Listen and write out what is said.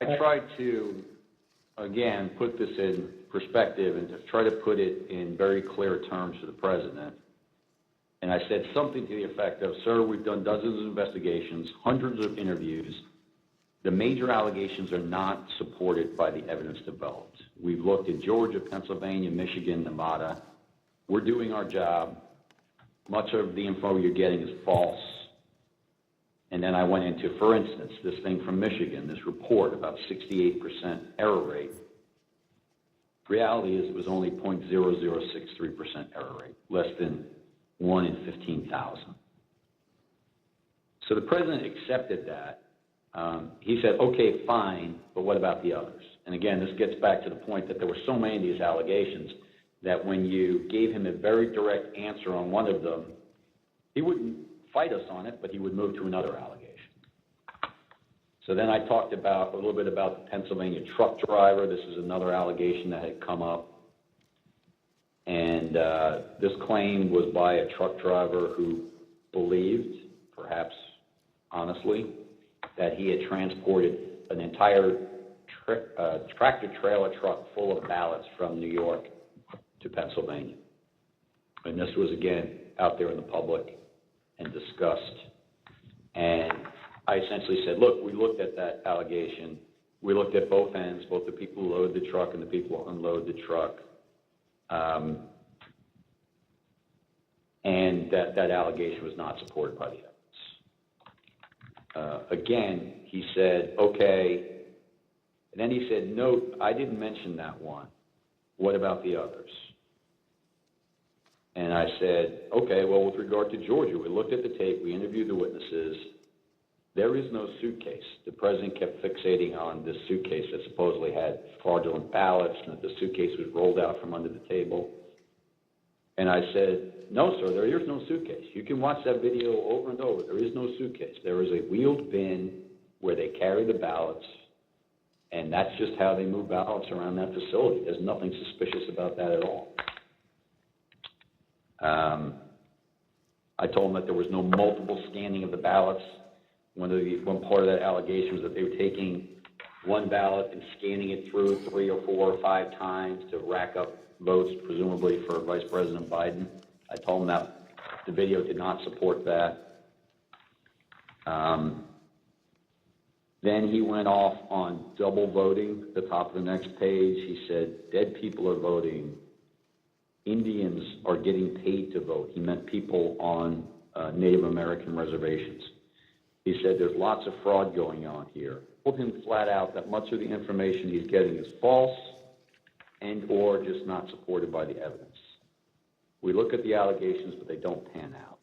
I tried to, again, put this in perspective and to try to put it in very clear terms to the president. And I said something to the effect of, sir, we've done dozens of investigations, hundreds of interviews. The major allegations are not supported by the evidence developed. We've looked at Georgia, Pennsylvania, Michigan, Nevada. We're doing our job. Much of the info you're getting is false. And then I went into, for instance, this thing from Michigan, this report about 68% error rate. Reality is it was only 0.0063% error rate, less than 1 in 15,000. So the president accepted that. He said, okay, fine, but what about the others? And again, this gets back to the point that there were so many of these allegations that when you gave him a very direct answer on one of them, he wouldn't fight us on it, but he would move to another allegation. So then I talked about a little bit about the Pennsylvania truck driver. This is another allegation that had come up. And this claim was by a truck driver who believed, perhaps honestly, that he had transported an entire tractor-trailer truck full of ballots from New York to Pennsylvania. And this was, again, out there in the public and discussed. And I essentially said, look, we looked at that allegation. We looked at both ends, both the people who load the truck and the people who unload the truck. And that allegation was not supported by the evidence. Again, he said, okay. And then he said, no, I didn't mention that one. What about the others? And I said, okay, well, with regard to Georgia, we looked at the tape, we interviewed the witnesses. There is no suitcase. The president kept fixating on this suitcase that supposedly had fraudulent ballots and that the suitcase was rolled out from under the table. And I said, no, sir, there is no suitcase. You can watch that video over and over. There is no suitcase. There is a wheeled bin where they carry the ballots, and that's just how they move ballots around that facility. There's nothing suspicious about that at all. I told them that there was no multiple scanning of the ballots. One part of that allegation was that they were taking one ballot and scanning it through 3 or 4 or 5 times to rack up votes, presumably for Vice President Biden. I told them that the video did not support that. Then he went off on double voting. At the top of the next page, he said, dead people are voting. Indians are getting paid to vote. He meant people on Native American reservations. He said there's lots of fraud going on here. Told him flat out that much of the information he's getting is false and or just not supported by the evidence. We look at the allegations, but they don't pan out.